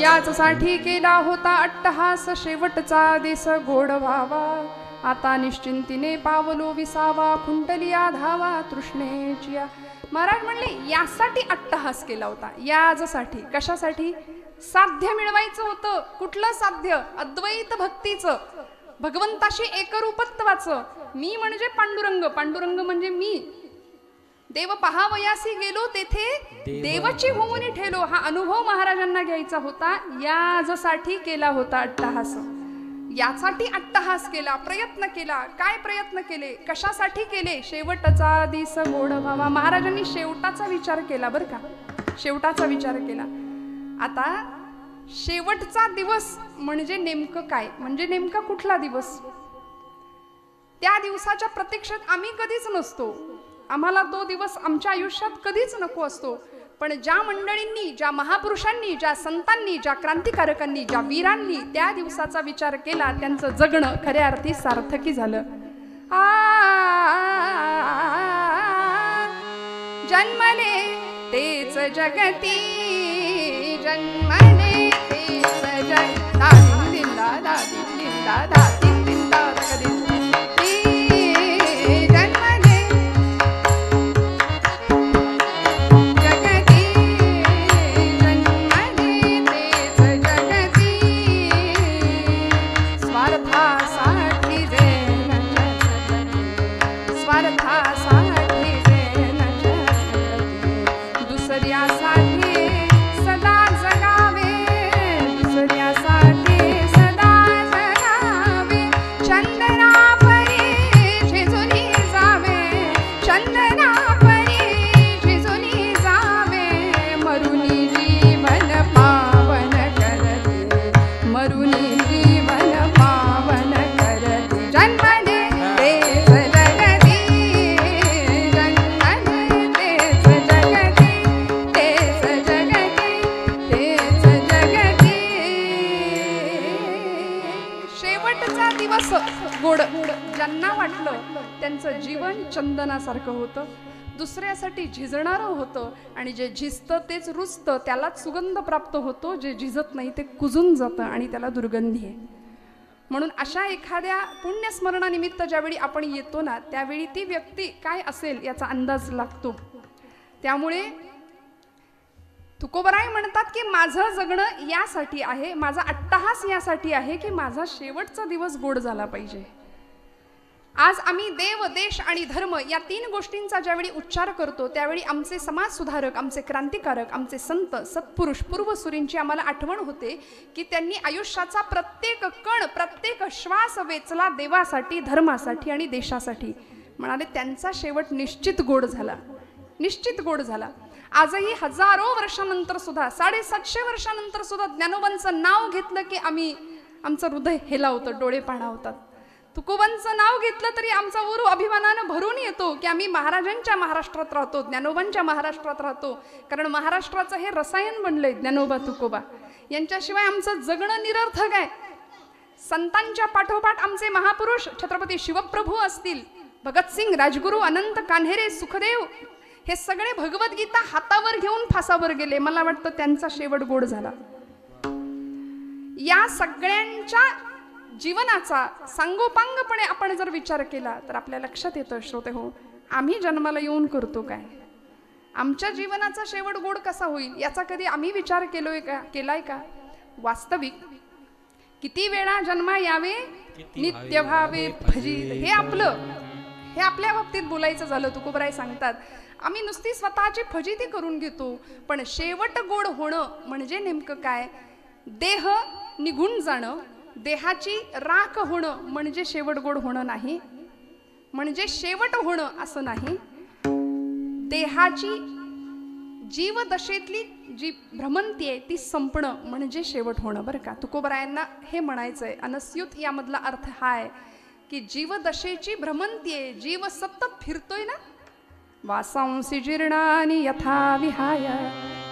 याचसाठी केला होता अट्टहास, शेवटचा देश गोड व्हावा. आता निश्चिंतीने पावलो विसावा, खुंटलिया धावा तृष्णेचिया. महाराज म्हणले यासाठी अट्टहास केला होता. याजसाठी, कशासाठी? साध्य मिळवायचं होतं. कुठलं साध्य? अद्वैत भक्तीचं, भगवंताशी एकरूपत्वाचं. मी म्हणजे पांडुरंग, पांडुरंग म्हणजे मी. देव पहावयासी गेलो तेथे देवाची होऊन ठेलो. हा अनुभव महाराजांना घ्यायचा होता. याजसाठी केला होता अट्टहास. यासाठी अट्टहास केला, प्रयत्न केला. काय प्रयत्न केले? कशासाठी केले? शेवटचा दिस गोड व्हावा. महाराजांनी शेवटाचा विचार केला बरं का, शेवटाचा विचार केला. आता शेवटचा दिवस म्हणजे नेमकं काय? म्हणजे नेमका कुठला दिवस? त्या दिवसाच्या प्रतीक्षेत आम्ही कधीच नसतो. आम्हाला तो दिवस आमच्या आयुष्यात कधीच नको असतो. पण ज्या मंडळींनी, ज्या महापुरुषांनी, ज्या संतांनी, ज्या क्रांतिकारकांनी, ज्या वीरांनी त्या दिवसाचा विचार केला, त्यांचं जगणं खऱ्या अर्थी सार्थकी झालं. जन्मले तेच जगती, जन्मले तेच जगता. दिंदा दा दिंदा दा दिंदा दा. ज्यांना वाटलं त्यांचं जीवन चंदनासारखं होतं, दुसऱ्यासाठी झिजणारं होतं. आणि जे झिजतं तेच रुजतं, त्यालाच सुगंध प्राप्त होतो. जे झिजत नाही ते कुजून जातं आणि त्याला दुर्गंधी आहे. म्हणून अशा एखाद्या पुण्यस्मरणानिमित्त ज्यावेळी आपण येतो ना, त्यावेळी ती व्यक्ती काय असेल याचा अंदाज लागतो. त्यामुळे तुकोबराय म्हणतात की माझं जगणं यासाठी आहे, माझा अट्टहास यासाठी आहे की माझा शेवटचा दिवस गोड झाला पाहिजे. आज आम्ही देव, देश आणि धर्म या तीन गोष्टींचा ज्यावेळी उच्चार करतो, त्यावेळी आमचे समाज सुधारक, आमचे क्रांतिकारक, आमचे संत, सत्पुरुष, पूर्वसुरींची आम्हाला आठवण होते की त्यांनी आयुष्याचा प्रत्येक कण, प्रत्येक श्वास वेचला देवासाठी, धर्मासाठी आणि देशासाठी. म्हणाले त्यांचा शेवट निश्चित गोड झाला, निश्चित गोड झाला. आजही हजारो वर्षानंतर सुद्धा, 750 वर्षानंतर सुद्धा ज्ञानोबांचं नाव घेतलं की आमचं हृदय हेलावतं, डोळे पाणावतात. तुकोबांचं नाव घेतलं तरी आमचा उरू अभिमानानं भरून येतो की आम्ही महाराजांच्या महाराष्ट्रात राहतो, ज्ञानोबांच्या महाराष्ट्रात राहतो. कारण महाराष्ट्राचं हे रसायन बनलंय ज्ञानोबा तुकोबा. यांच्याशिवाय आमचं जगणं निरर्थक आहे. संतांच्या पाठोपाठ आमचे महापुरुष छत्रपती शिवप्रभू असतील, भगतसिंग, राजगुरू, अनंत कान्हेरे, सुखदेव, हे सगळे भगवद्गीता हातावर घेऊन फासावर गेले. मला वाटतं त्यांचा शेवट गोड झाला. या सगळ्यांच्या जीवनाचा सांगोपांगपणे आपण जर विचार केला तर आपल्या लक्षात येतं श्रोते हो, आम्ही जन्माला येऊन करतो काय? आमच्या जीवनाचा शेवट गोड कसा होईल याचा कधी आम्ही विचार केलाय का? वास्तविक किती वेळा जन्मा यावे नित्य भावे भजित, हे आपल्या बाबतीत बोलायचं झालं. तुकोबराय सांगतात आम्ही नुसती स्वतःची फजिती करून घेतो, पण शेवट गोड होणं म्हणजे नेमकं काय? देह निघून जाणं, देहाची राख होणं म्हणजे शेवट गोड होणं नाही. म्हणजे शेवट होणं असं नाही. देहाची जीवदशेतली जी भ्रमंती आहे ती संपणं म्हणजे शेवट होणं बरं का. तुकोबरायांना हे म्हणायचंय. अनस्युत यामधला अर्थ हा आहे की जीवदशेची भ्रमंती आहे, जीव सतत फिरतोय ना. वासांसी जीर्णानि यथा विहाय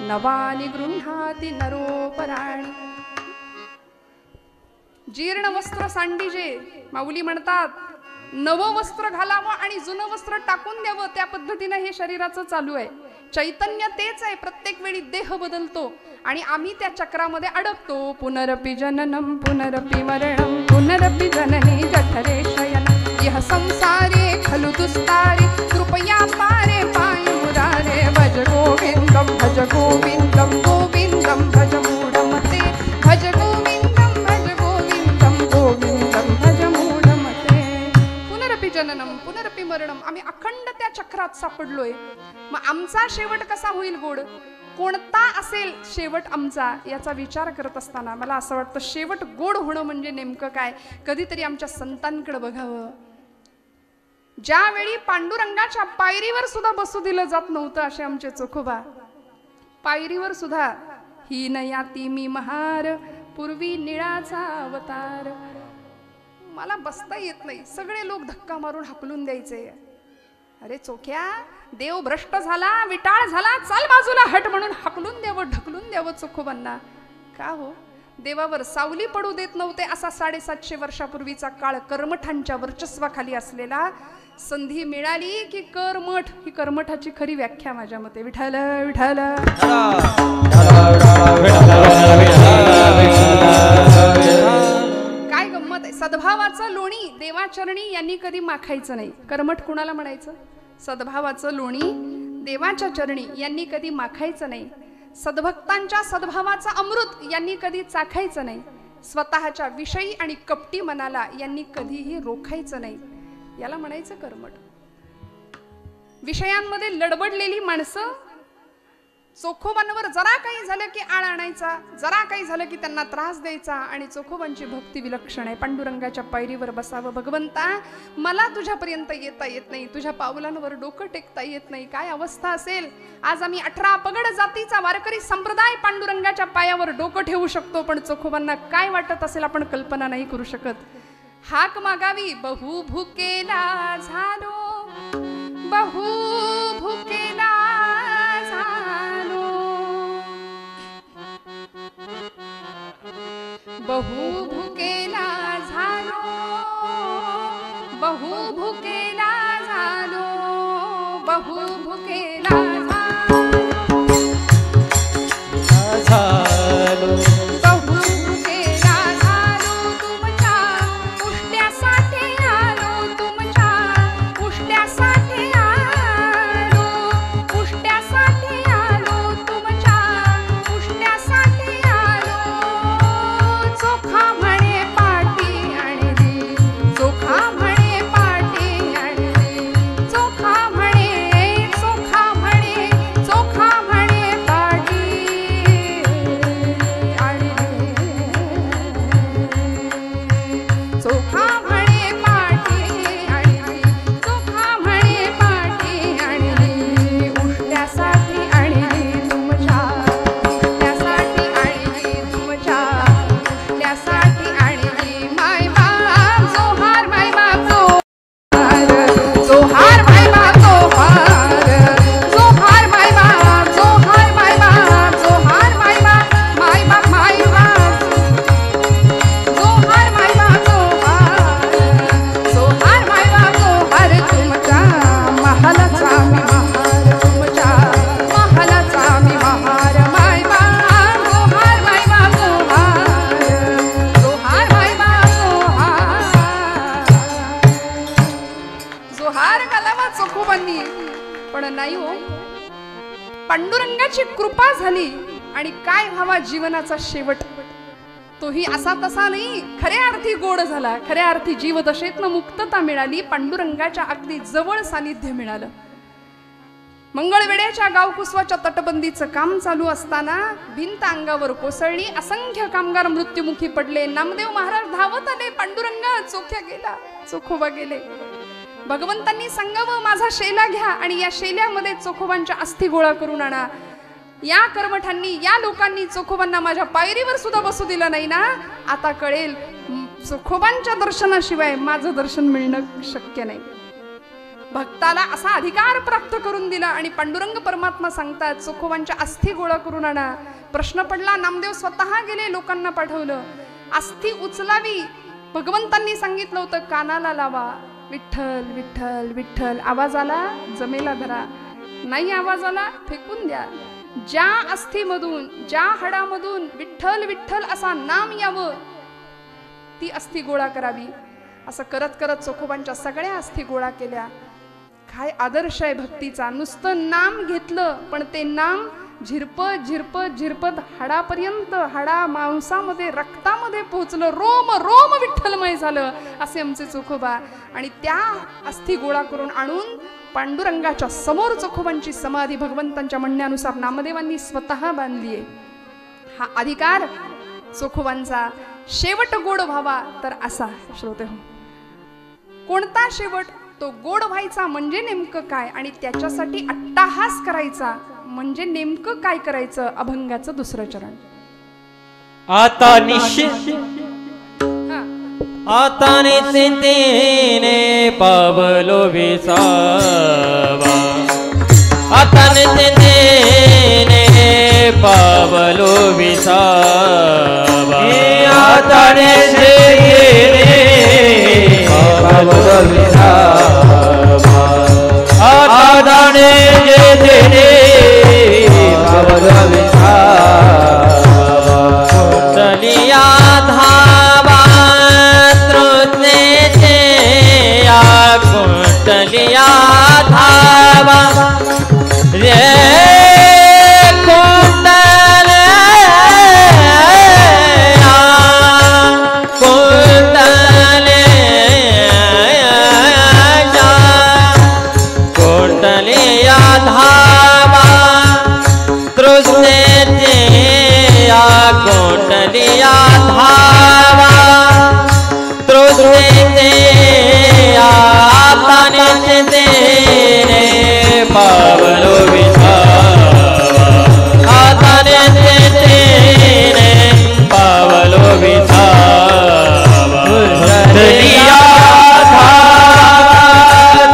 नवानि गृह्णाति नरोपराणि. जीर्ण वस्त्र सांडिजे, माऊली म्हणतात नवं वस्त्र घालावं आणि जुनं वस्त्र टाकून द्यावं, त्या पद्धतीनं हे शरीराचं चालू आहे. चैतन्य तेच आहे, प्रत्येक वेळी देह बदलतो आणि आम्ही त्या चक्रामध्ये अडकतो. पुनरपि जननम पुनरपि मरणम पुनरपि जननी जठरे शयनम यह संसारे खलु दुस्तारे कृपया पारे पाय मुरारे भज गोविंदम भज गोविंदम गोविंदम भज मूढमते भज गोविंदम भज गोविंदम गोविंदम भज मूढमते. पुनरपि जननम पुनरपि मरणम, आम्ही अखंड त्या चक्रात सापडलोय. मग आमचा शेवट कसा होईल गोड, कोणता असेल शेवट आमचा, याचा विचार करत असताना मला असं वाटतं शेवट गोड होणं म्हणजे नेमकं काय. कधीतरी आमच्या संतांकडे बघावं. ज्यावेळी पांडुरंगाच्या पायरीवर सुद्धा बसू दिलं जात नव्हतं असे आमचे चोखोबा, पायरीवर सुद्धा हीन याती मी महार पूर्वी निळाचा अवतार. मला बसता येत नाही, सगळे लोक धक्का मारून हाकलून द्यायचे. अरे चोख्या, देव भ्रष्ट झाला, विटाळ झाला, चाल बाजूला हट म्हणून हाकलून द्यावं, ढकलून द्यावं चोखोबांना. का हो, देवावर सावली पडू देत नव्हते असा 750 वर्षापूर्वीचा काळ कर्मठांच्या वर्चस्वाखाली असलेला. संधी मिळाली की कर्मठ, ही कर्मठाची खरी व्याख्या माझ्या मते. विठ्ठल विठ्ठल. काय गंमत आहे, सद्भावाचं लोणी देवाचरणी यांनी कधी माखायचं नाही. कर्मठ कुणाला म्हणायचं? सद्भावाचं लोणी देवाच्या चरणी यांनी कधी माखायचं नाही. सद्भक्तांच्या सद्भावाचा अमृत यांनी कधी चाखायचं नाही. स्वतःच्या विषयी आणि कपटी मनाला यांनी कधीही रोखायचं नाही. याला म्हणायचं कर्मठ. विषयांमध्ये लडबडलेली माणसं चोखोबांवर जरा काही झालं की आळ आणायचा, जरा काही झालं की त्यांना त्रास द्यायचा. आणि चोखोबांची भक्ती विलक्षण आहे. पांडुरंगाच्या पायरीवर बसावं. भगवंता, मला तुझ्यापर्यंत येता येत नाही, तुझ्या पावलांवर डोकं टेकता येत नाही. काय अवस्था असेल. आज आम्ही 18 पगड जातीचा वारकरी संप्रदाय पांडुरंगाच्या पायावर डोकं ठेवू शकतो, पण चोखोबांना काय वाटत असेल आपण कल्पना नाही करू शकत. हाक मागावी, बहु भुकेला झालो, बहु भुकेला झालो, बहु भुकेला झालो, बहु भुकेला झालो, बहु भुकेला झालो, बहु भुकेला झालो, तुमच्या उष्ट्यासाठी आलो, तुमच्या उष्ट्यासाठी आलो, उष्ट्यासाठी आलो, तुमच्या उष्ट्यासाठी आलो. चोखा म्हणे पाठी आणली, चोखा म्हणे पाठी आणली, चोखा म्हणे, चोखा म्हणे, चोखा म्हणे पाठी आणली, चोखा म्हणे पाठी आणली, चोखा म्हणे पाठी आणली. उष्ट्यासाठी आणली तुमच्या, उष्ट्यासाठी आणली तुमच्या, उष्ट्यासाठी आणली. माय बाप जोहार, माय बाप जोहार, जोहार माय बाप जोहार, जोहार माय बाप, जोहार माय बाप, जोहार माय बाप, माय बाप, माय बाप, जोहार माय बाप जोहार, जोहार माय बाप जोहार. तुमच्या महालाचा मी महार, तुमच्या महालाचा मी महार. माय बाप जोहार, माय बाप जोहार, जोहार माय बाप जोहार. जोहार घालावा चोखोबांनी, पण नाही हो. पांडुरंगाची कृपा झाली आणि काय व्हावा जीवनाचा शेवट. तोही असा तसा नाही, खऱ्या अर्थी गोड झाला. खऱ्या अर्थी जीवदशेतनं मुक्तता मिळाली. पांडुरंगाच्या अगदी जवळ सानिध्य मिळालं. मंगळवेड्याच्या गावकुसवाच्या तटबंदीचं काम चालू असताना भिंत अंगावर कोसळली. असंख्य कामगार मृत्युमुखी पडले. नामदेव महाराज धावत आले. पांडुरंगा, चोख्या गेला, चोखोबा गेले. भगवंतांनी सांगावं, माझा शेला घ्या आणि या शेल्यामध्ये चोखोबांच्या अस्थी गोळा करून आणा. या कर्मठांनी, या लोकांनी चोखोबांना माझ्या पायरीवर सुद्धा बसू दिलं नाही ना. आता कळेल, चोखोबांच्या दर्शनाशिवाय माझं दर्शन मिळणं शक्य नाही. भक्ताला असा अधिकार प्राप्त करून दिला आणि पांडुरंग परमात्मा सांगतात, चोखोबांच्या अस्थी गोळा करून आणा. प्रश्न पडला, नामदेव स्वतः गेले, लोकांना पाठवलं. अस्थी उचलावी, भगवंतांनी सांगितलं होतं कानाला लावा. विठ्ठल विठ्ठल विठ्ठल. आवाज आला जमेला धरा, नाही आवाज आला फेकून द्या. ज्या अस्थीमधून ज्या हाडामधून विठ्ठल विठ्ठल असा नाम यावं ती अस्थी गोळा करावी. असं करत करत चोखोबांच्या सगळ्या अस्थी गोळा केल्या. काय आदर्श आहे भक्तीचा. नुसतं नाम घेतलं पण ते नाम झिरपत झिरपत झिरपत हाडापर्यंत, हाडा मांसामध्ये रक्तामध्ये पोहोचलं. रोम रोम विठ्ठलमय झालं असे आमचे चोखोबा. आणि त्या अस्थी गोळा करून आणून पांडुरंगाच्या समोर चोखोबांची समाधी भगवंतांच्या म्हणण्यानुसार नामदेवांनी स्वतः बांधली आहे. हा अधिकार चोखोबांचा. शेवट गोड व्हावा तर असा श्रोते हो. कोणता शेवट? तो गोड व्हायचा म्हणजे नेमकं काय आणि त्याच्यासाठी अट्टाहास करायचा म्हणजे नेमकं काय करायचं? अभंगाचं दुसरं चरण. आता निश्चित आता निश्चितीने पावलो विसावा, आता निश्चितीने पावलो विसावा, आता निश्चितीने पावलो विसावा, आता निश्चितीने पावलो विसावा, कुंडलिया धावा तृष्णेचे या कुंडलिया धावा रे कुंडलिया धावा तृष्णेचे आता निश्चितीने पावलो विसावा, आता निश्चितीने पावलो विसावा, कुंडलिया धावा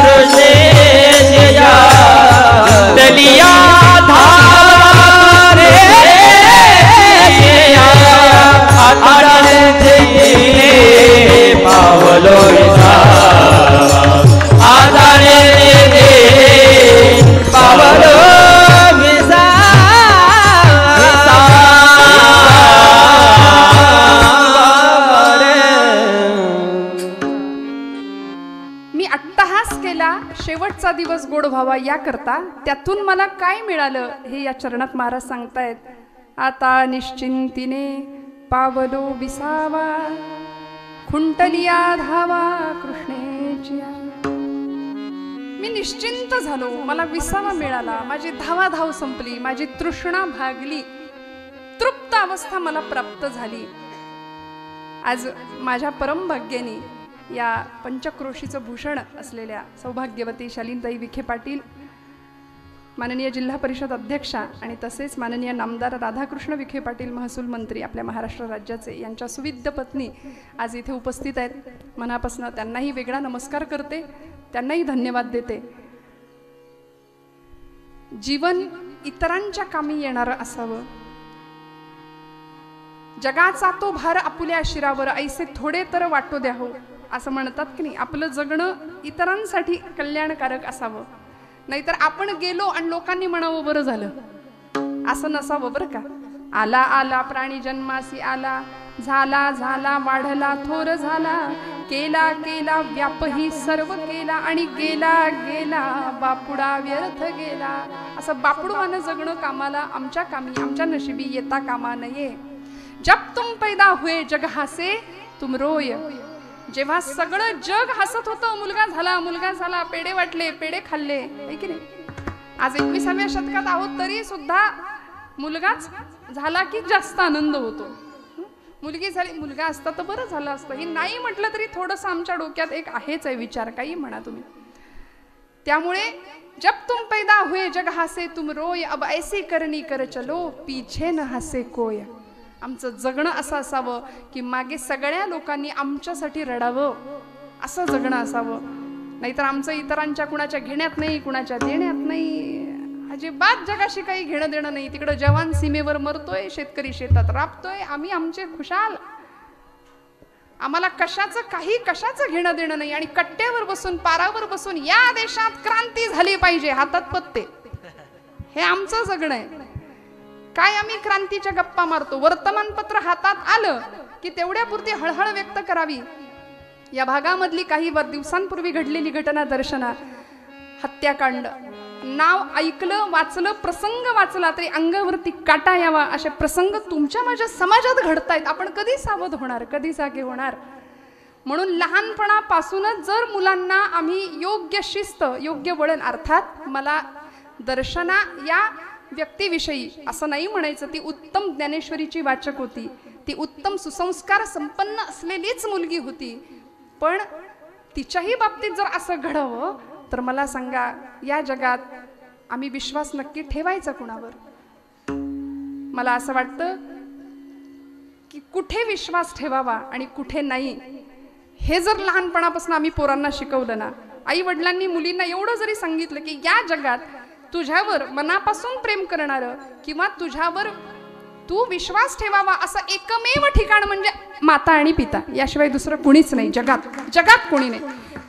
तृष्णेचे या कुंडलिया पावलो विसावा, आधारे पावलो मी अट्टहास केला शेवटचा दिवस गोड व्हावा या करता. त्यातून मला काय मिळालं हे या चरणात महाराज सांगतायत. आता निश्चिंतीने पावलो विसावा, खुंटलिया धावा कृष्णेचिया. मी निश्चिंत झालो, मला विसावा मिळाला, माझी धावाधाव संपली, माझी तृष्णा भागली, तृप्त अवस्था मला प्राप्त झाली. आज माझ्या परम भाग्याने या पंचक्रोशीचं भूषण असलेल्या सौभाग्यवती शालीनताई विखे पाटील, माननीय जिल्हा परिषद अध्यक्षा आणि तसेच माननीय नामदार राधाकृष्ण विखे पाटील महसूल मंत्री आपल्या महाराष्ट्र राज्याचे, यांच्या सुविद्य पत्नी आज इथे उपस्थित आहेत. मनापासून त्यांनाही वेगळा नमस्कार करते, त्यांनाही धन्यवाद देते. जीवन इतरांच्या कामी येणारं असावं. जगाचा तो भार आपुल्या शिरावर ऐसे थोडे तर वाटो द्याहो असं म्हणतात की नाही. आपलं जगणं इतरांसाठी कल्याणकारक असावं, नाहीतर आपण गेलो आणि लोकांनी म्हणावं बरं झालं असं नसावं बरं का. आला आला प्राणी जन्मासी आला, झाला झाला वाढला थोर झाला, केला केला व्यापही सर्व केला आणि गेला गेला बापुडा व्यर्थ गेला. असं बापुडवानं जगणं कामाला आमच्या कामी आमच्या नशिबी येता कामा नये. जब तुम पैदा हुए जग हसे तुम रोय. जेव्हा सगळं जग हसत होतं, मुलगा झाला, पेढे वाटले, पेढे खाल्ले, आहे की नाही. आज 21व्या शतकात आहोत तरी सुद्धा मुलगाच झाला की जास्त आनंद होतो. मुलगी झाली, मुलगा असता तर बरं झालं असतं, हे नाही म्हटलं तरी थोडंसं आमच्या डोक्यात एक आहेच आहे विचार, काही म्हणा तुम्ही. त्यामुळे जब तुम पैदा हुए जग हसे तुम रोय, अब ऐसी करनी कर चलो पीछे न हसे कोय. आमचं जगणं असं असावं की मागे सगळ्या लोकांनी आमच्यासाठी रडावं, असं जगणं असावं. नाहीतर आमचं इतरांच्या कुणाच्या घेण्यात नाही, कुणाच्या देण्यात नाही, अजिबात जगाशी काही घेणं देणं नाही. तिकडं जवान सीमेवर मरतोय, शेतकरी शेतात राबतोय, आम्ही आमचे खुशाल. आम्हाला कशाचं घेणं देणं नाही. आणि कट्ट्यावर बसून पारावर बसून या देशात क्रांती झाली पाहिजे, हातात पत्ते, हे आमचं जगणं आहे. काय आम्ही क्रांतीच्या गप्पा मारतो. वर्तमानपत्र हातात आलं की तेवढ्यापुरती हळहळ व्यक्त करावी. या भागामधली काही दिवसांपूर्वी घडलेली घटना दर्शना, हत्याकांड, नाव ऐकलं वाचलं, प्रसंग वाचला तरी अंगावरती काटा यावा असे प्रसंग तुमच्या माझ्या समाजात घडतायत. आपण कधी सावध होणार, कधी जागे होणार. म्हणून लहानपणापासूनच जर मुलांना आम्ही योग्य शिस्त, योग्य वळण, अर्थात मला दर्शना या व्यक्तीविषयी असं नाही म्हणायचं, ती उत्तम ज्ञानेश्वरीची वाचक होती, ती उत्तम सुसंस्कार संपन्न असलेलीच मुलगी होती. पण तिच्याही बाबतीत जर असं घडावं तर मला सांगा, या जगात आम्ही विश्वास नक्की ठेवायचा कुणावर? मला असं वाटतं की कुठे विश्वास ठेवावा आणि कुठे नाही, हे जर लहानपणापासून आम्ही पोरांना शिकवलं ना, आई वडिलांनी मुलींना एवढं जरी सांगितलं की या जगात तुझ्यावर मनापासून प्रेम करणारं किंवा तुझ्यावर तू विश्वास ठेवावा असं एकमेव ठिकाण म्हणजे माता आणि पिता, याशिवाय दुसरं कुणीच नाही जगात कोणी नाही.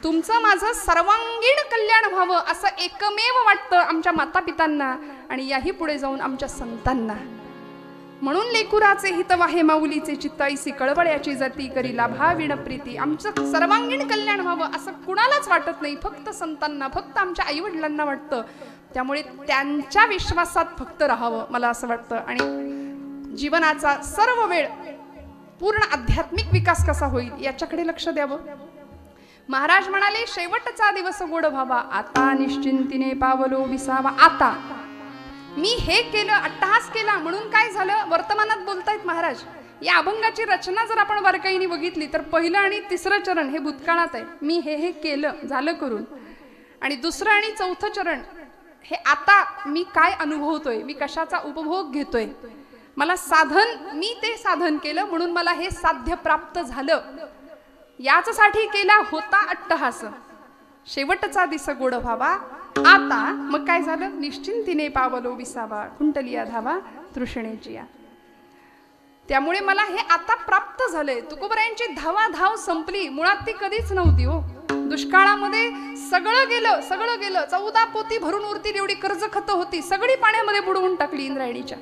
तुमचं माझं सर्वांगीण कल्याण व्हावं असं एकमेव वाटतं आमच्या माता पितांना आणि याही पुढे जाऊन आमच्या संतांना. म्हणून लेकुराचे हितवाहे माऊलीचे चित्ताईसी कळवळ्याची जाती करी लाभाविण प्रीती. आमचं सर्वांगीण कल्याण व्हावं असं कुणालाच वाटत नाही, फक्त संतांना, फक्त आमच्या आई वडिलांना वाटतं. त्यामुळे त्यांच्या विश्वासात फक्त राहावं मला असं वाटतं. आणि जीवनाचा सर्व वेळ पूर्ण आध्यात्मिक विकास कसा होईल याच्याकडे लक्ष द्यावं. महाराज म्हणाले, शेवटचा दिवस गोड व्हावा, आता निश्चिंतीने पावलो विसावा. आता मी हे केलं, अट्टहास केला म्हणून काय झालं, वर्तमानात बोलतायत महाराज. या अभंगाची रचना जर आपण बारकाईने बघितली तर पहिलं आणि तिसरं चरण हे भूतकाळात आहे, मी हे केलं, झालं करून. आणि दुसरं आणि चौथं चरण हे आता मी काय अनुभवतोय, मी कशाचा उपभोग घेतोय, मला साधन, मी ते साधन केलं म्हणून मला हे साध्य प्राप्त झालं, याचसाठी केला होता अट्टहास. शेवटचा दिस गोड व्हावा, आता मग काय झालं, निश्चिंतीने पावलो विसावा, कुंटलिया धावा तृष्णेची. त्यामुळे मला हे आता प्राप्त झालंय. तुकोबरायांची धावाधाव संपली, मुळात ती कधीच नव्हती हो. दुष्काळामध्ये सगळं गेलं, 14 पोती भरून उरतील एवढी कर्ज खत होती, सगळी पाण्यामध्ये बुडवून टाकली, इंद्रायणीच्या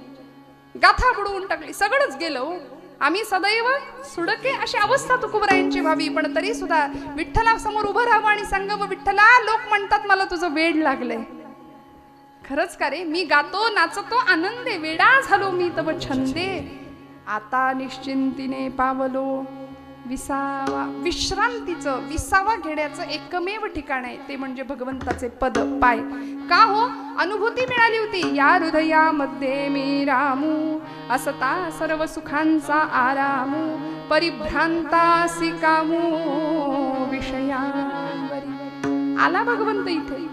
गाथा बुडवून टाकली, सगळंच गेलं हो. आम्ही सदैव सुडके अशी अवस्था तुकोबरायांची व्हावी, पण तरी सुद्धा विठ्ठला समोर उभं राहावं आणि सांगावं, विठ्ठला लोक म्हणतात मला तुझं वेड लागलंय. खरंच का रे, मी गातो नाचतो आनंदे, वेडा झालो मी तव छंदे. आता निश्चिंतीने पावलो विसावा. विश्रांतीचं, विसावा घेण्याचं एकमेव ठिकाण आहे ते म्हणजे भगवंताचे पद पाय. का हो, अनुभूती मिळाली होती, या हृदयामध्ये मी रामू, असता सर्व सुखांचा आरामू, परिभ्रांतासी कामू विषयांवरी. आला भगवंत इथे,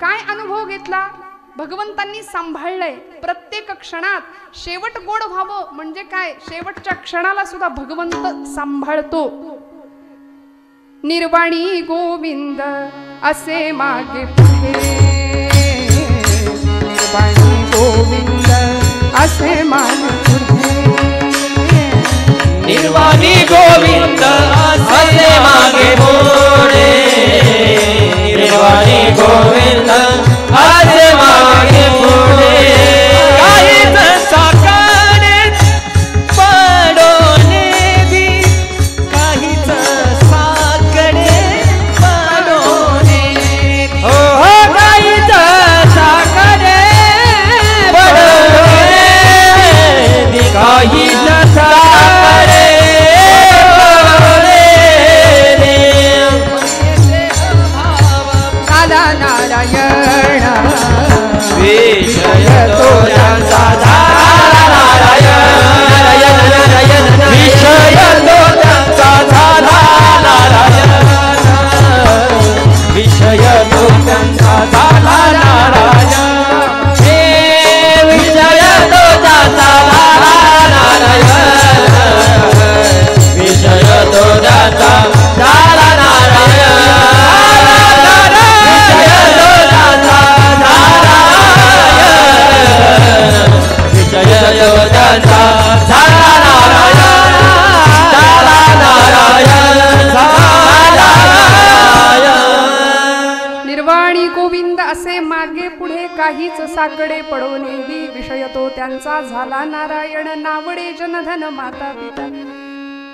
काय अनुभव घेतला, भगवंतांनी सांभाळलंय प्रत्येक क्षणात. शेवट गोड व्हावं म्हणजे काय, शेवटच्या क्षणाला सुद्धा भगवंत सांभाळतो. निर्वाणी गोविंद असे मागे पुढे, निर्वाणी गोविंद असे मागे पुढे, निर्वाणी गोविंद असे मागे पुढे, निर्वाणी गोविंद असे मागे पुढे. काहीच साकडे पडोने बी, काहीच साकडे पडोने बी, हो हो काहीच साकडे पडोने बी, काहीच साकडे पडोने बी. काहीच साकडे पडोनेही विषय तो त्यांचा झाला नारायण नावडे जनधन माता पिता.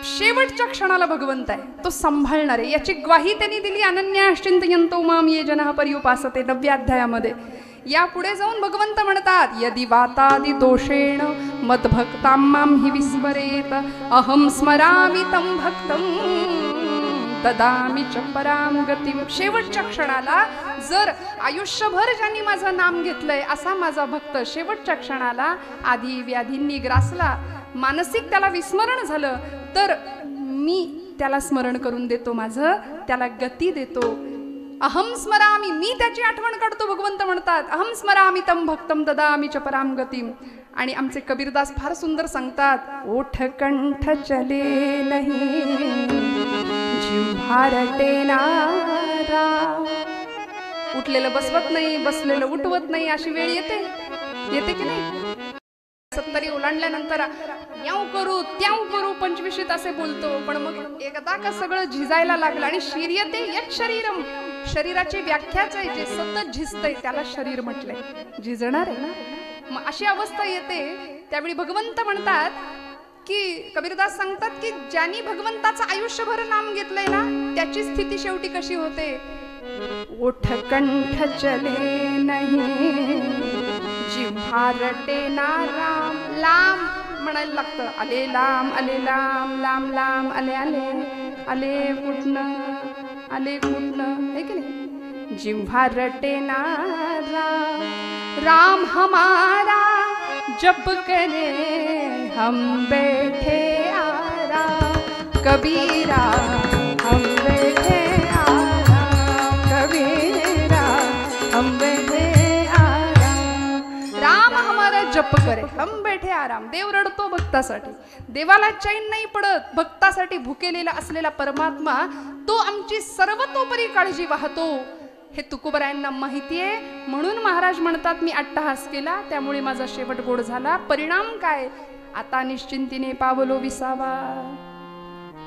शेवटच्या क्षणाला भगवंत आहे, तो सांभाळणार आहे, याची ग्वाही त्यांनी दिली अनन्याश्चिंतयन्तो माम ये जनः पर्युपासते 9व्या अध्यायामध्ये. या पुढे जाऊन भगवंत म्हणतात, यदि वातादि दोषेण मद्भक्तां मां हि विस्मरेत अहं स्मरामि तं भक्तं ददामि च परां गतिं. शेवटच्या क्षणाला जर आयुष्यभर ज्यांनी माझं नाम घेतलंय असा माझा भक्त शेवटच्या क्षणाला आधी व्याधींनी ग्रासला, मानसिक त्याला विस्मरण झालं, तर मी त्याला स्मरण करून देतो, माझं त्याला गती देतो. अहम स्मरामी, मी त्याची आठवण काढतो. भगवंत म्हणतात, अहम स्मरामी तम भक्तम ददामि च पराम गतिम. आणि आमचे कबीरदास फार सुंदर सांगतात, ओठ कंठ चले नाही जिव्हार टेनारा. उठलेलं बसवत नाही, बसलेलं उठवत नाही, अशी वेळ येते की नाही? 70 ओलांडल्यानंतर याव करू त्याव करू 25 असे बोलतो, पण मग एकदा का सगळं झिजायला लागलं आणि शरीयते यत् शरीरम, शरीराची व्याख्याच आहे, जे सतत झिजतंय त्याला शरीर म्हटलंय, झिजणार आहे ना. मग अशी अवस्था येते, त्यावेळी भगवंत म्हणतात की कबीरदास सांगतात की ज्यांनी भगवंताचं आयुष्यभर नाम घेतलंय ना त्याची स्थिती शेवटी कशी होते. ओठ कंठ चले नाही जिव्हा रटेना राम. लांब म्हणायला लागतं, आले लांब आले लांब, लांब लांब आले आले आले कुठनं आले कुठनं, है की नाही. जिव्हा रटेना राम, राम हमारा जप करे हम बैठे आराम, कबीरा हम बैठे आराम, कबीरा हम बैठे आराम. राम हमारा जप करे हम बैठे आराम. देव रडतो भक्तासाठी, देवाला चैन नाही पडत. भक्तासाठी भुकेलेला असलेला परमात्मा तो आमची सर्वतोपरी काळजी वाहतो, हे तुकोबरायांना माहिती आहे. म्हणून महाराज म्हणतात, मी अट्टहास केला त्यामुळे माझा शेवट गोड झाला. परिणाम काय, आता निश्चिंतीने पावलो विसावा,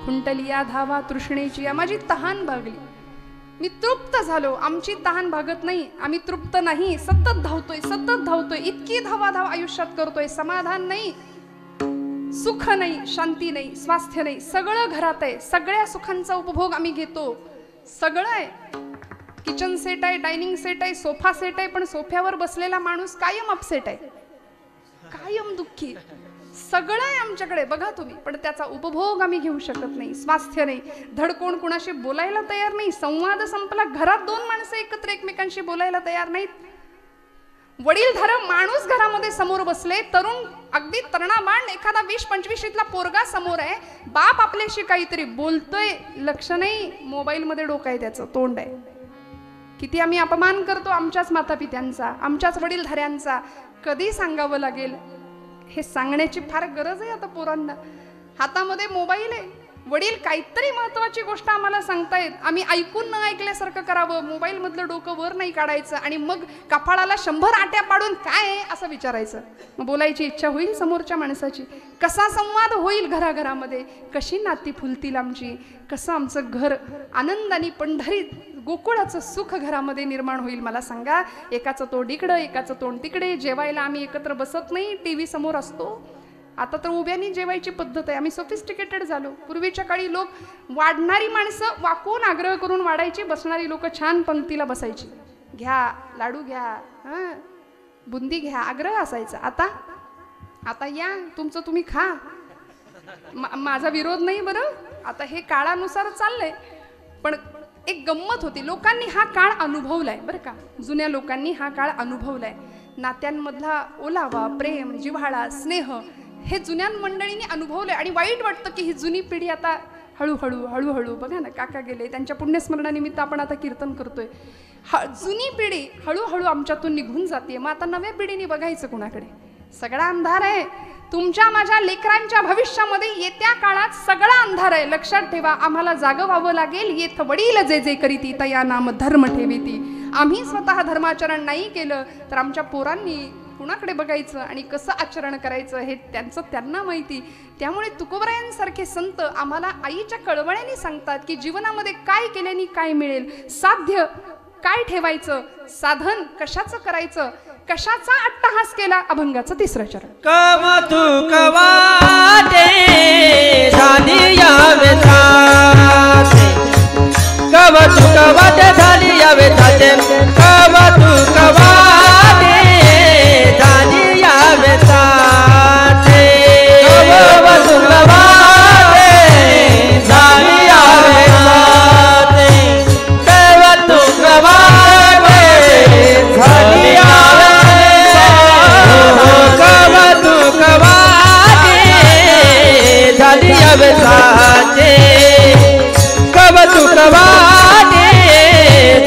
खुंटलिया धावा तृष्णेची. माझी तहान भागली, मी तृप्त झालो. आमची तहान भागत नाही, आम्ही तृप्त नाही, सतत धावतोय. इतकी धावाधाव आयुष्यात करतोय, समाधान नाही, सुख नाही, शांती नाही, स्वास्थ्य नाही. सगळं घरात आहे, सगळ्या सुखांचा उपभोग आम्ही घेतो, सगळं आहे. किचन सेट आहे, डायनिंग सेट आहे, सोफा सेट आहे, पण सोफ्यावर बसलेला माणूस कायम अपसेट आहे, कायम दुःखी. सगळं आहे आमच्याकडे बघा तुम्ही, पण त्याचा उपभोग आम्ही घेऊ शकत नाही. स्वास्थ्य नाही, धड कोण कुणाशी बोलायला तयार नाही. संवाद संपला, घरात 2 माणसं एकत्र एकमेकांशी बोलायला तयार नाहीत. वडीलधार माणूस घरामध्ये समोर बसले, तरुण अगदी तरुणाबाण एखादा 20-25 पोरगा समोर आहे, बाप आपल्याशी काहीतरी बोलतोय, लक्ष नाही, मोबाईल मध्ये डोकं आहे, त्याचं तोंड आहे. किती आम्ही अपमान करतो आमच्याच मातापित्यांचा, आमच्याच वडीलधाऱ्यांचा. कधी सांगावं लागेल हे सांगण्याची फार गरज आहे आता पोरांना. हातामध्ये मोबाईल आहे, वडील काहीतरी महत्वाची गोष्ट आम्हाला सांगतायत, आम्ही ऐकून न ऐकल्यासारखं करावं, मोबाईल मधलं डोकं वर नाही काढायचं आणि मग कपाळाला 100 आट्या पाडून काय असं विचारायचं. मग बोलायची इच्छा होईल समोरच्या माणसाची, कसा संवाद होईल घराघरामध्ये, कशी नाती फुलतील आमची, कसं आमचं घर आनंदाने पंढरीत गोकुळाचं सुख घरामध्ये निर्माण होईल. मला सांगा, एकाचं तोंड इकडं एकाचं तोंड तिकडे, जेवायला आम्ही एकत्र बसत नाही, टीव्ही समोर असतो. आता तर उभ्यानी जेवायची पद्धत आहे, आम्ही सोफिस्टिकेटेड झालो. पूर्वीच्या काळी लोक वाढणारी माणसं वाकून आग्रह करून वाढायची, बसणारी लोक छान पंक्तीला बसायची, घ्या लाडू घ्या, हां बुंदी घ्या, आग्रह असायचा. आता या तुमचं तुम्ही खा, माझा विरोध नाही बरं, आता हे काळानुसार चाललंय. पण एक गंमत होती, लोकांनी हा काळ अनुभवलाय बरं का, जुन्या लोकांनी हा काळ अनुभवलाय. नात्यांमधला ओलावा, प्रेम, जिव्हाळा, स्नेह हे जुन्या मंडळींनी अनुभवलंय. आणि वाईट वाटतं की ही जुनी पिढी आता हळूहळू बघा ना, काका गेले, त्यांच्या पुण्यस्मरणानिमित्त आपण आता कीर्तन करतोय. जुनी पिढी हळूहळू आमच्यातून निघून जाते. मग आता नव्या पिढीने बघायचं कुणाकडे, सगळा अंधार आहे. तुमच्या माझ्या लेकरांच्या भविष्यामध्ये येत्या काळात सगळा अंधार आहे. लक्षात ठेवा, आम्हाला जागं व्हावं लागेल. येथ वडील जे जे करीती तया नाम धर्म ठेवीती. आम्ही स्वतः धर्माचरण नाही केलं तर आमच्या पोरांनी कुणाकडे बघायचं आणि कसं आचरण करायचं हे त्यांना माहिती. त्यामुळे तुकोबरायांसारखे संत आम्हाला आईच्या कळवळ्याने सांगतात की जीवनामध्ये काय केल्याने काय मिळेल, साध्य काय ठेवायचं, साधन कशाचं करायचं, कशाचा अट्टहास केला? अभंगाचं तिसरं चरण. कौतुक वाटे झाली या वेताचे, कौतुक वाटे झाली या वेताचे, कौतुक वाटे झाली या वेताचे, कौतुक वाटे झाली या वेताचे, कौतुक वाटे झाली या वेताचे, कौतुक वाटे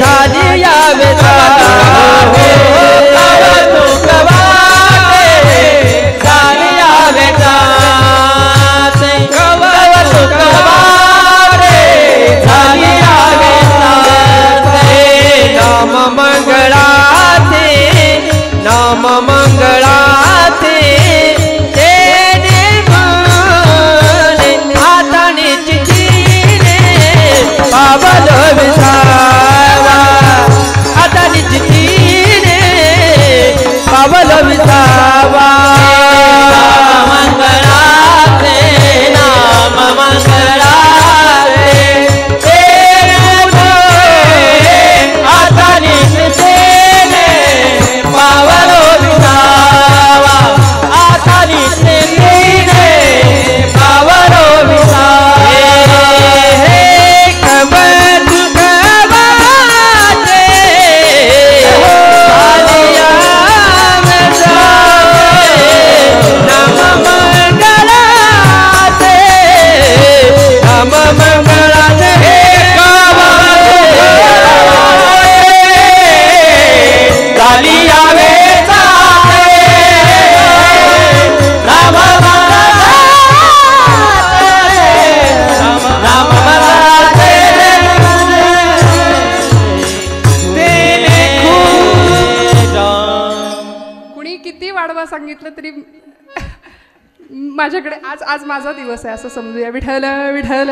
झाली या वेताचे, कौतुक वाटे झाली या वेताचे, कौतुक वाटे झाली या वेताचे, नाम मंगळाचे, नाम मंगळाचे पावल विसावा, आता निश्चितीने पावल विसावा, मंगळाचे नाम मंगळाचे आता निश्चितीने पावल विसावा, आता निश्चितीने पावल विसावा. सांगितलं तरी माझ्याकडे आज माझा दिवस आहे असं समजूया. विठ्ठल विठ्ठल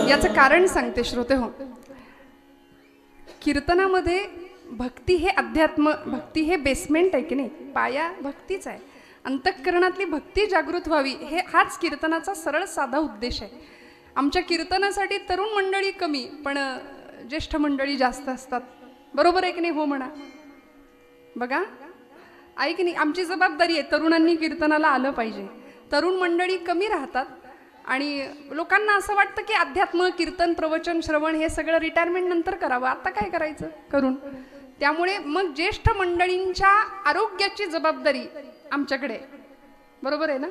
याचं कारण सांगते श्रोते हो. कीर्तनामध्ये भक्ती हे अध्यात्म, भक्ती हे बेसमेंट आहे की नाही, पाया भक्तीच आहे. अंतःकरणातली भक्ती जागृत व्हावी हाच कीर्तनाचा सरळ साधा उद्देश आहे. आमच्या कीर्तनासाठी तरुण मंडळी कमी पण ज्येष्ठ मंडळी जास्त असतात. बरोबर आहे की नाही? हो म्हणा. बघा ऐक नाही, आमची जबाबदारी आहे, तरुणांनी कीर्तनाला आलं पाहिजे. तरुण मंडळी कमी राहतात आणि लोकांना असं वाटतं की अध्यात्म, कीर्तन, प्रवचन, श्रवण हे सगळं रिटायरमेंट नंतर करावं, आता काय करायचं करून. त्यामुळे मग ज्येष्ठ मंडळींच्या आरोग्याची जबाबदारी आमच्याकडे. बरोबर आहे ना?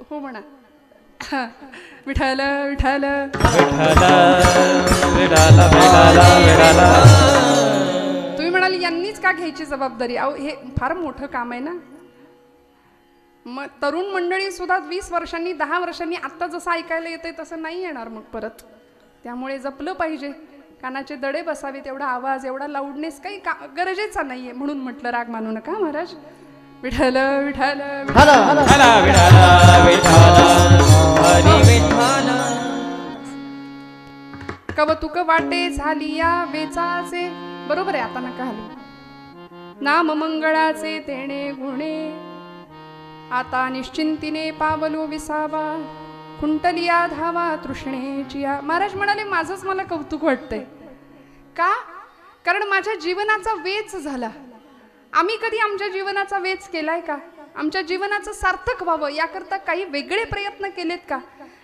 हो म्हणा. विठ्ठल विठ्ठल तुम्ही म्हणाले यांनीच का घ्यायची जबाबदारी? अहो हे फार मोठं काम आहे ना. मग तरुण मंडळी सुद्धा 20 वर्षांनी 10 वर्षांनी आत्ता जसं ऐकायला येतंय तसं नाही येणार मग परत. त्यामुळे जपलं पाहिजे. कानाचे दडे बसावे, तेवढा आवाज, एवढा लाऊडनेस काही गरजेचा नाहीये. म्हणून म्हटलं राग मानू नका महाराज. विठ्ठल विठ्ठल कौतुक वाटे झाली या वेचाचे. बरोबर आहे, आता नका हलू. नाम मंगळाचे तेणे गुणे आता निश्चिंतीने पावलो विसावा, कुंटलिया धावा तृष्णेची. महाराज म्हणाले माझंच मला कौतुक वाटतंय. का? कारण माझ्या जीवनाचा वेच झाला. आम्ही कधी आमच्या जीवनाचा वेच केलाय का? आमच्या जीवनाचं सार्थक व्हावं याकरता काही वेगळे प्रयत्न केलेत का?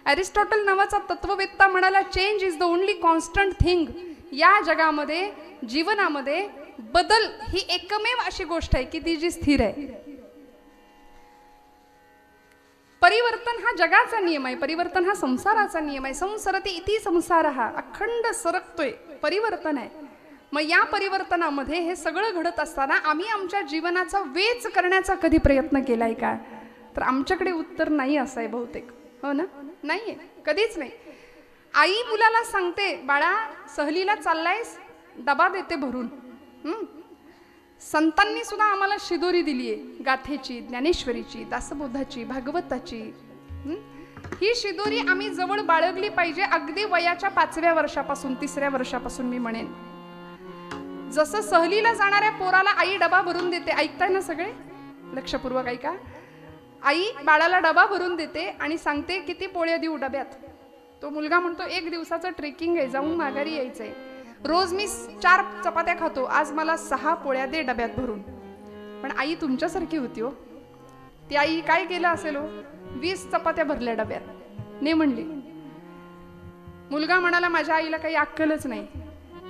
अरिस्टॉटल नावाचा तत्ववेत्ता म्हणाला, change is the only constant thing. या जगामध्ये, जीवनामध्ये बदल ही एकमेव अशी गोष्ट आहे की ती जी स्थिर आहे. परिवर्तन हा जगाचा नियम आहे, परिवर्तन हा संसाराचा नियम आहे. संसरती इति संसारः, अखंड सरकतोय, परिवर्तन आहे. मग या परिवर्तनामध्ये हे सगळं घडत असताना आम्ही आमच्या जीवनाचा वेच करण्याचा कधी प्रयत्न केलाय का? तर आमच्याकडे उत्तर नाही असं आहे बहुतेक. हो ना? नाहीये, कधीच नाही. आई मुलाला सांगते, बाळा सहलीला चाललायस, डबा देते भरून. संतांनी सुद्धा आम्हाला शिदोरी दिली आहे, गाथेची, ज्ञानेश्वरीची, दासबोधाची, भागवताची. ही शिदोरी आम्ही जवळ बाळगली पाहिजे, अगदी वयाच्या 5व्या वर्षापासून, 3ऱ्या वर्षापासून मी म्हणेन. जसं सहलीला जाणाऱ्या पोराला आई डबा भरून देते, ऐकताय ना सगळे, लक्षपूर्वक ऐका. आई बाळाला डबा भरून देते आणि सांगते किती पोळ्या देऊ डब्यात. तो मुलगा म्हणतो 1 दिवसाचं ट्रेकिंग आहे, जाऊन माघारी यायचंय. रोज मी 4 चपात्या खातो, आज मला 6 पोळ्या दे डब्यात भरून. पण आई तुमच्यासारखी होती हो. ती आई काय केलं असेल हो, 20 चपात्या भरल्या डब्यात, ने म्हणली. मुलगा म्हणाला माझ्या आईला काही अक्कलच नाही,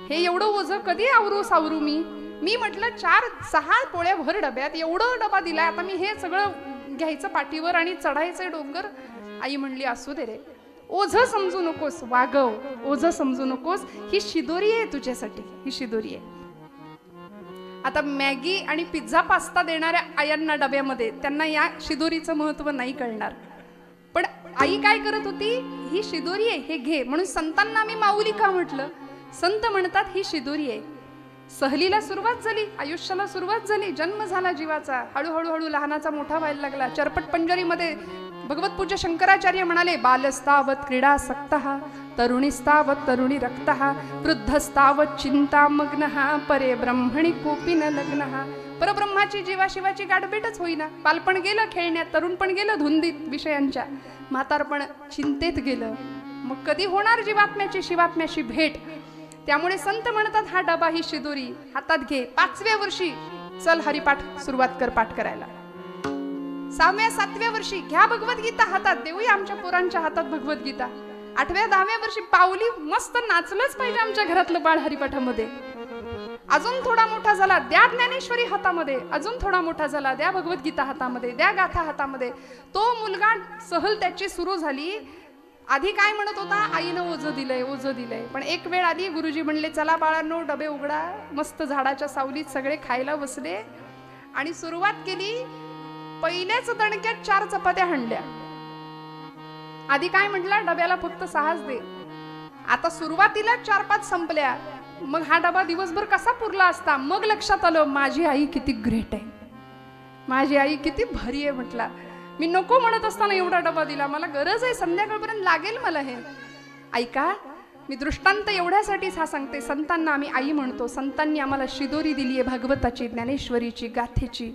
हे एवढं ओझं कधी आवरू सावरू मी म्हटलं 4-6 पोळ्या भर डब्यात, एवढं डबा दिलाय, आता मी हे सगळं घ्यायचं पाठीवर आणि चढायचं डोंगर. आई म्हणली असू दे रे, ओझं समजू नकोस, वागव, ओझं समजू नकोस, ही शिदोरी आहे तुझ्यासाठी, ही शिदोरी आहे. आता मॅगी आणि पिझ्झा पास्ता देणाऱ्या आयांना डब्यामध्ये, त्यांना या शिदोरीचं महत्व नाही कळणार. पण आई काय करत होती, ही शिदोरी आहे, हे घे. म्हणून संतांना आम्ही माऊली का म्हटलं, संत म्हणतात ही शिदोरी आहे. सहलीला सुरुवात झाली, आयुष्याला सुरुवात झाली, जन्म झाला जीवाचा, हळूहळू लहानाचा मोठा व्हायला लागला. चरपट पंजरीमध्ये भगवत पूज्य शंकराचार्य म्हणाले, बालस्तावत क्रीडासक्तः तरुणीस्तावत तरुणी रक्तः वृद्धस्तावत चिंतामग्नः परे ब्रह्मणी कोपी न लग्नः. परब्रह्माची जीवाशिवाची गाठभेटच होईना. बालपण गेलं खेळण्यात, तरुणपण गेलं धुंदीत विषयांच्या, म्हातारपण चिंतेत गेलं. मग कधी होणार जीवात्म्याची शिवात्म्याशी भेट. त्यामुळे संत म्हणतात हा डबा, ही शिदोरी हातात घे. 5व्या वर्षी चल हरिपाठ सुरुवात कर पाठ करायला. 6व्या-7व्या वर्षी घ्या भगवद्गीता हातात, देऊया आमच्या पोरांच्या हातात भगवद्गीता. 8व्या-10व्या वर्षी पावली मस्त नाचलंच पाहिजे आमच्या घरातलं बाळ हरिपाठामध्ये. अजून थोडा मोठा झाला, द्या ज्ञानेश्वरी हातामध्ये. अजून थोडा मोठा झाला, द्या भगवद्गीता हातामध्ये, द्या गाथा हातामध्ये. तो मुलगा सहल त्याची सुरू झाली. आधी काय म्हणत होता, आईनं ओझं दिलंय, ओझं दिलंय. पण एक वेळ आली, गुरुजी म्हणले चला बाळांनो डबे उघडा. मस्त झाडाच्या सावलीत सगळे खायला बसले आणि सुरुवात केली. पहिल्याच दणक्यात 4 चपात्या हाणल्या. आधी काय म्हटला, डब्याला फक्त 6च दे. आता सुरुवातीला 4-5 संपल्या. मग हा डबा दिवसभर कसा पुरला असता. मग लक्षात आलं, माझी आई किती ग्रेट आहे, माझी आई किती भारी आहे. म्हटला मी नको म्हणत असताना एवढा डबा दिला, मला गरज आहे, संध्याकाळपर्यंत लागेल मला हे. ऐका, मी दृष्टांत एवढ्यासाठीच हा सांगते. संतांना आम्ही आई म्हणतो, संतांनी आम्हाला शिदोरी दिली आहे भागवताची, ज्ञानेश्वरीची, गाथेची,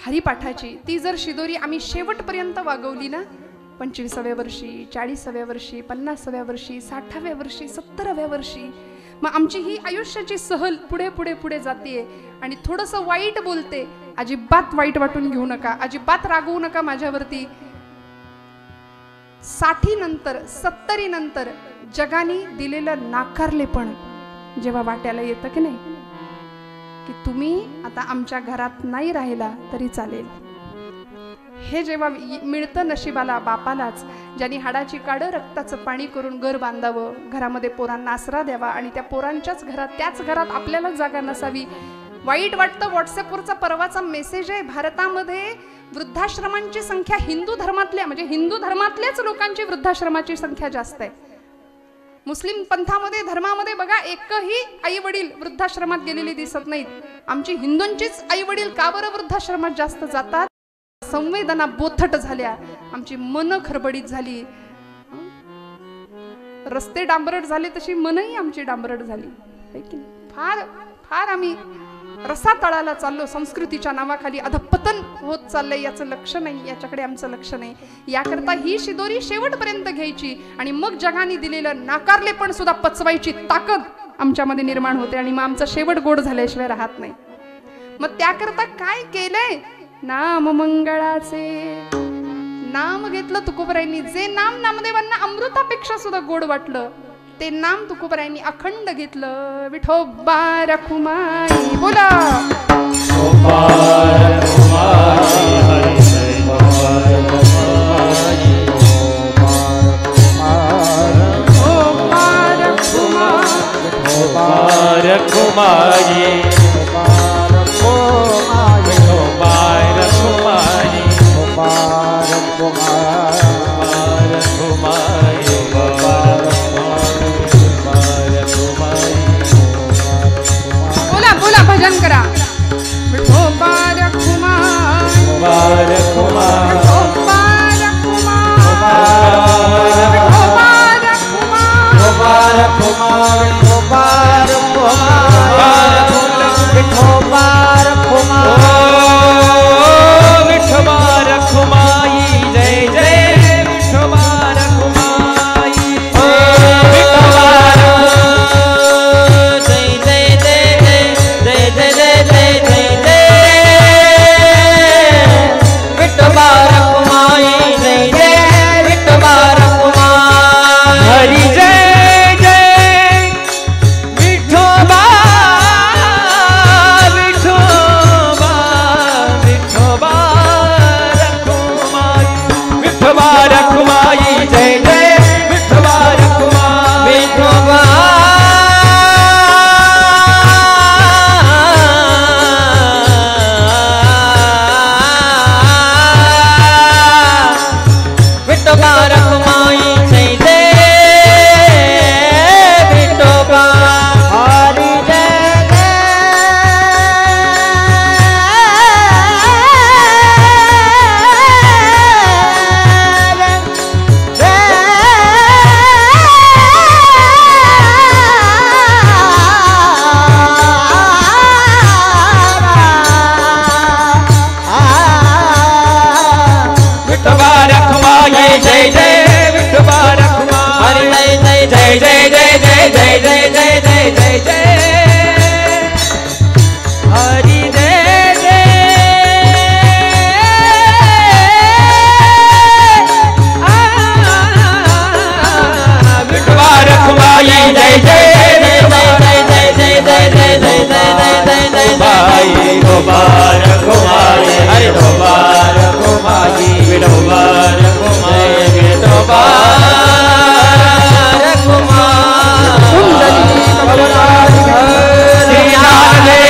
हरिपाठाची. ती जर शिदोरी आम्ही शेवटपर्यंत वागवली ना, 25व्या वर्षी, 40व्या वर्षी, 50व्या वर्षी, 60व्या वर्षी, 70व्या वर्षी, मग आमची ही आयुष्याची सहल पुढे पुढे पुढे जाते. आणि थोडंसं वाईट बोलते, अजिबात वाईट वाटून घेऊ नका, अजिबात रागवू नका माझ्यावरती. 60 नंतर 70 नंतर जगाने दिलेलं नाकारलेपण जेव्हा वाट्याला येतं की नाही, की तुम्ही आता आमच्या घरात नाही राहिला तरी चालेल, हे जेव्हा मिळतं नशिबाला, बापालाच, ज्यांनी हाडाची काढं रक्ताचं पाणी करून घर बांधावं, घरामध्ये पोरांना आसरा द्यावा आणि त्या पोरांच्याच घरात, त्याच घरात आपल्यालाच जागा नसावी. वाईट वाटतं. व्हॉट्सअपवरचा परवाचा मेसेज आहे, भारतामध्ये वृद्धाश्रमांची संख्या हिंदू धर्मातल्या, म्हणजे हिंदू धर्मातल्याच लोकांची वृद्धाश्रमाची संख्या जास्त आहे. मुस्लिम पंथामध्ये, धर्मामध्ये बघा, एकही आई वडील वृद्धाश्रमात गेलेली दिसत नाहीत. आमची हिंदूंचीच आई वडील का बरं वृद्धाश्रमात जास्त जातात? संवेदना बोथट झाल्या, आमची मन खरबडीत झाली. रस्ते डांबरट झाले तशी मनही आमची डांबरट झाली. फार फार आम्ही रसातळाला चाललो. संस्कृतीच्या नावाखाली अधपतन होत चाललंय, याचं लक्ष नाही, याच्याकडे आमचं लक्ष नाही. याकरता ही शिदोरी शेवटपर्यंत घ्यायची आणि मग जगाने दिलेलं नाकारलेपण सुद्धा पचवायची ताकद आमच्यामध्ये निर्माण होते आणि मग आमचा शेवट गोड झाल्याशिवाय राहत नाही. मग त्याकरता काय केलंय? नाम मंगळाचे नाम घेतलं तुकोबरायांनी. जे नाम नामदेवांना अमृतापेक्षा सुद्धा गोड वाटलं ते नाम तुकोबरायांनी अखंड घेतलं. विठोबा रखुमाई बोला, भजन करा. विठोबा रखुमाई, विठोबा रखुमाई, रखुमा विठोबा रखुमा विठोबा रखुमा विठोबा रखुमाई जय जय विठोबा रखुमाई विठोबा जय जय जय जय जय जय जय जय जय जय विठोबा रखुमाई जय जय विठोबा रखुमाई हरि जय जय विठोबा विठोबा विठोबा रखुमाई विठोबा रखुमाई जय जय विठोबा रखुमाई विठोबा विठोबा रखुमाई जय जय विठोबा हरि जय विठोबा रखुमाई जय जय विठोबा रखुमाई हरि जय जय जय जय जय जय जय जय जय जय जय हरि जय जय विठोबा रखुमाई जय जय जय जय जय जय जय जय जय जय जय जय जय भाई विठोबा रखुमाई हरि विठोबा रखुमाई विठोबा रखुमाई विठोबा रखुमाई श्री नामदेव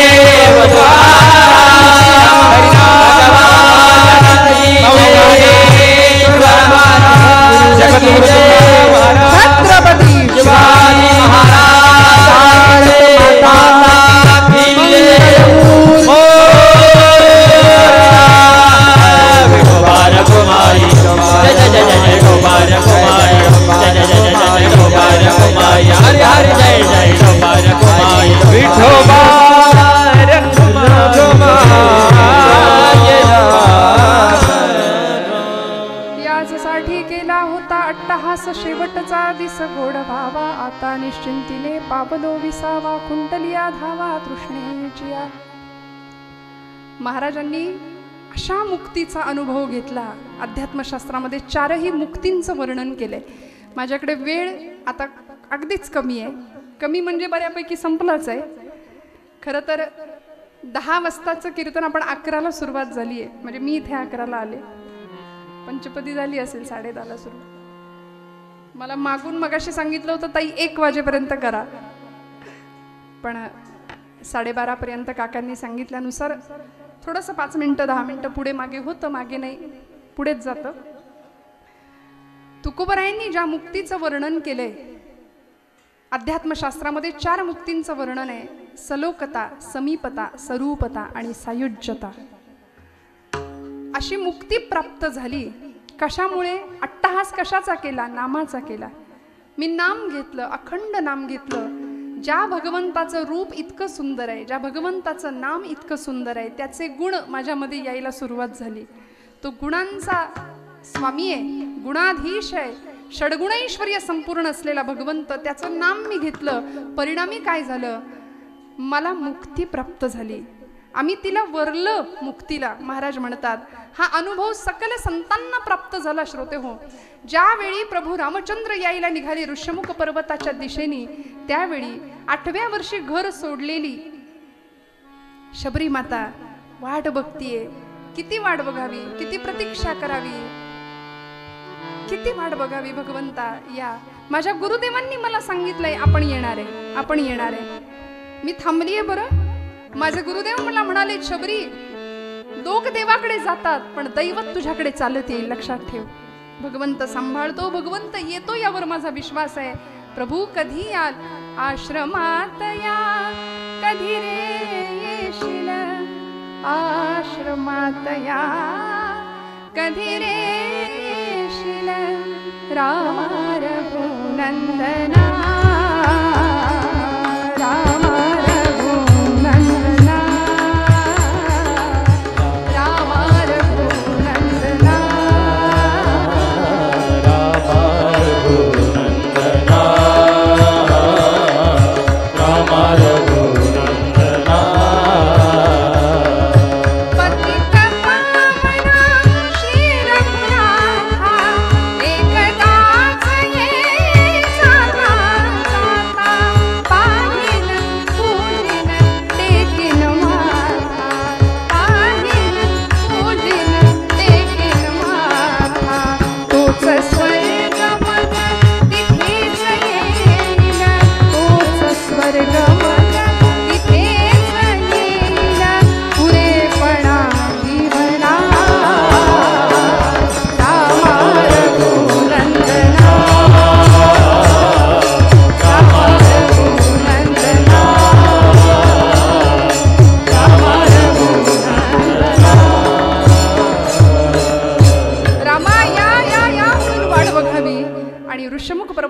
छत्रपति शिवाजी महाराज विठोबा रखुमाई जय जय जय जय विठोबा रखुमाई जय जय जय जय विठोबा रखुमाई हरि हरि जय जय विठोबा रखुमाई विठोबा याचसाठी केला होता अट्टहास शेवटचा दिस गोड भावा आता निश्चिंतीने पावलो विसावा कुंटलिया धावा तृष्णेचिया. महाराजांनी अशा मुक्तीचा अनुभव घेतला. अध्यात्मशास्त्रामध्ये 4ही मुक्तींचं वर्णन केलंय. माझ्याकडे वेळ आता अगदीच कमी आहे. कमी म्हणजे बऱ्यापैकी संपलाच आहे. खरं तर 10 वाजताचं कीर्तन आपण 11ला सुरुवात झाली आहे. म्हणजे मी इथे 11ला आले. पंचपदी झाली असेल 10:30ला सुरू. मला मागून मगाशी सांगितलं होतं ताई 1 वाजेपर्यंत करा, पण 12:30 पर्यंत काकांनी सांगितल्यानुसार थोडंसं 5 मिनिटं 10 मिनिटं पुढे मागे होतं. मागे नाही, पुढेच जातं. तुकोबरायांनी ज्या मुक्तीचं वर्णन केलंय, अध्यात्मशास्त्रामध्ये 4 मुक्तींचं वर्णन आहे. सलोकता, समीपता, स्वरूपता आणि सायुज्यता. अशी मुक्ती प्राप्त झाली. कशामुळे? अट्टहास कशाचा केला? नामाचा केला. मी नाम घेतलं, अखंड नाम घेतलं. ज्या भगवंताचं रूप इतकं सुंदर आहे, ज्या भगवंताचं नाम इतकं सुंदर आहे, त्याचे गुण माझ्यामध्ये यायला सुरुवात झाली. तो गुणांचा स्वामी आहे, गुणाधीश आहे, षडगुणैश्वर्य संपूर्ण असलेला भगवंत, त्याचं नाम मी घेतलं. परिणामी काय झालं? मला मुक्ती प्राप्त झाली. आम्ही तिला वरलं मुक्तीला. महाराज म्हणतात हा अनुभव सकल संतांना प्राप्त झाला. श्रोते हो, ज्यावेळी प्रभू रामचंद्र यायला निघाले ऋष्यमुख पर्वताच्या दिशेने, त्यावेळी 8व्या वर्षी घर सोडलेली शबरी माता वाट बघतीये. किती वाट बघावी, किती प्रतीक्षा करावी, किती वाट बघावी. भगवंता या. माझ्या गुरुदेवांनी मला सांगितलंय आपण येणार आहे, आपण येणार आहे. मी थांबलीये. बरं, माझे गुरुदेव मला म्हणाले, शबरी, लोक देवाकडे जातात पण दैवत तुझ्याकडे चालत येईल, लक्षात ठेव. भगवंत सांभाळतो, भगवंत येतो, यावर माझा विश्वास आहे. प्रभू कधी याल आश्रमात या, कधी रे येशील आश्रमात या, कधी रे येशील रामा रघुनंदना.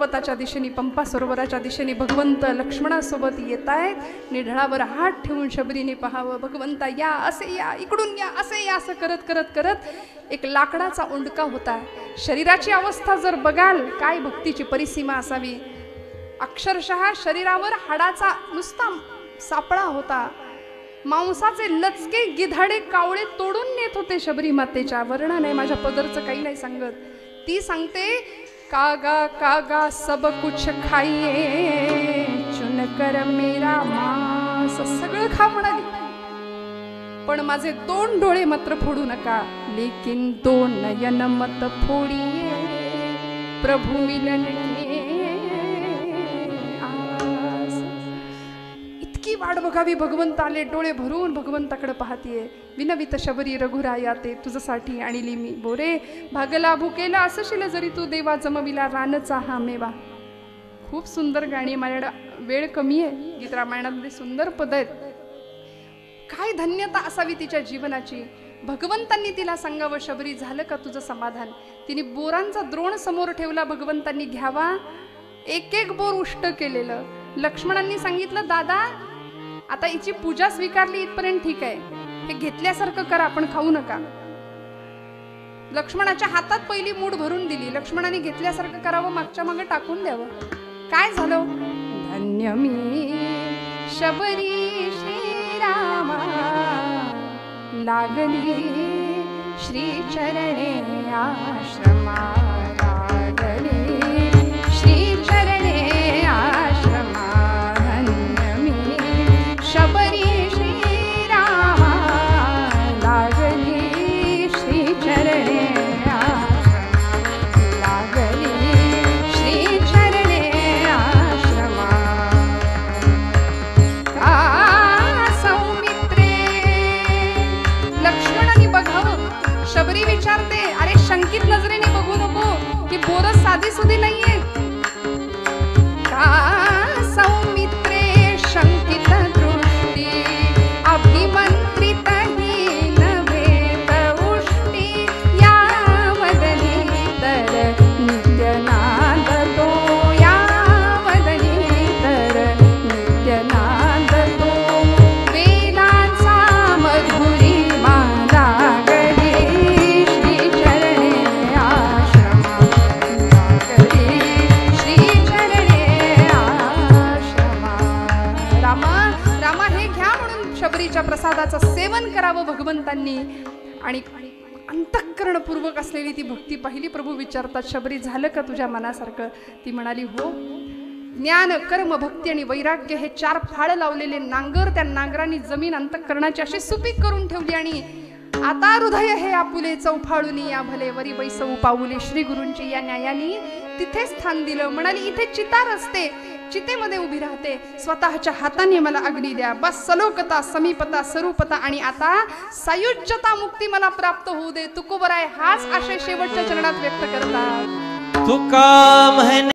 पर्वताच्या दिशेने पंपा सरोवराच्या दिशेने भगवंत लक्ष्मणासोबत येत आहेत. निढळावर हात ठेवून शबरीने पाहावं, भगवंता या, असे या, इकडून या, असे या, असं करत करत करत एक लाकडाचा ओंडका होता. शरीराची अवस्था जर बघाल काय भक्तीची परिसीमा असावी. अक्षरशः शरीरावर हाडाचा नुसता सापळा होता. मांसाचे लचके गिधाडे कावळे तोडून नेत होते शबरी मातेच्या. वर्णन आहे, माझ्या पदरचं काही नाही सांगत. ती सांगते कागा कागा सब कुछ खाइए चुन कर मेरा मांस. सगळं खा म्हणाली, पण माझे 2 डोळे मात्र फोडू नका. लेकिन 2 नयन मत फोडिये प्रभु मिलन वाट बघावी. भगवंत आले, डोळे भरून भगवंताकडे पाहतीये. विनवित शबरी रघुराया ते तुझसाठी आणली मी बोरे. भागला भुकेला असशील जरी तू देवा जमविला रानचा हा मेवा. खूप सुंदर गाणी, माझ्याकडे वेळ कमी आहे. गीत रामायणामध्ये सुंदर पद आहेत. काय धन्यता असावी तिच्या जीवनाची. भगवंतांनी तिला सांगावं शबरी झालं का तुझं समाधान. तिने बोरांचा द्रोण समोर ठेवला. भगवंतांनी घ्यावा. एक एक बोर उष्ट केलेलं. लक्ष्मणांनी सांगितलं दादा आता हिची पूजा स्वीकारली इथपर्यंत ठीक आहे, हे घेतल्यासारखं करा, आपण खाऊ नका. लक्ष्मणाच्या हातात पहिली मूठ भरून दिली. लक्ष्मणाने घेतल्यासारखं करावं, मागच्या मागे टाकून द्यावं. काय झालं. धन्य मी शबरी श्रीरामा लागली श्री चरणे आश्रमा. लागली श्री चरणे आश्रमा. शबरी श्रीरामा लागली श्री चरणे आश्रमा. लागली श्री चरणे आश्रमा. का सौमित्रे. लक्ष्मणाने बघावं. शबरी विचारते अरे शंकित नजरेने बघू नको की बोरं साधी सुधी नाहीये. का सौमित्रे शंकित अभिमंत्रित हीन भेद उष्टी या वदनी तर नित्यनाद तो. या वदनी तर नित्यनाद तो. वेदांचा मधुरी माला गली श्री चरणे आश्रमा. लागली श्री चरणे आश्रमा. रामा रामा हे घ्या म्हणून शबरीच्या प्रसादाचं सेवन करावं भगवंतांनी. आणि अंतःकरणपूर्वक असलेली ती भक्ती पाहिली. प्रभू विचारतात शबरी झालं का तुझ्या मनासारखं. ती म्हणाली हो. ज्ञान कर्म भक्ती आणि वैराग्य हे 4 फाळ लावलेले नांगर, त्या नांगरांनी जमीन अंतःकरणाची अशी सुपीक करून ठेवली. आणि आता हृदय हे आपुले चौफाळूनी या भले वरी बैसऊ पाऊले. श्री गुरूंची या न्यायानी तिथे स्थान दिलं. म्हणाली इथे चितार असते, चितेमध्ये उभी राहते. स्वतःच्या हाताने मला अग्नी द्या. बस सलोकता समीपता स्वरूपता आणि आता सायुज्यता मुक्ती मला प्राप्त होऊ दे. तुकोबराय हाच आशय शेवटच्या चरणात व्यक्त करतात. तुका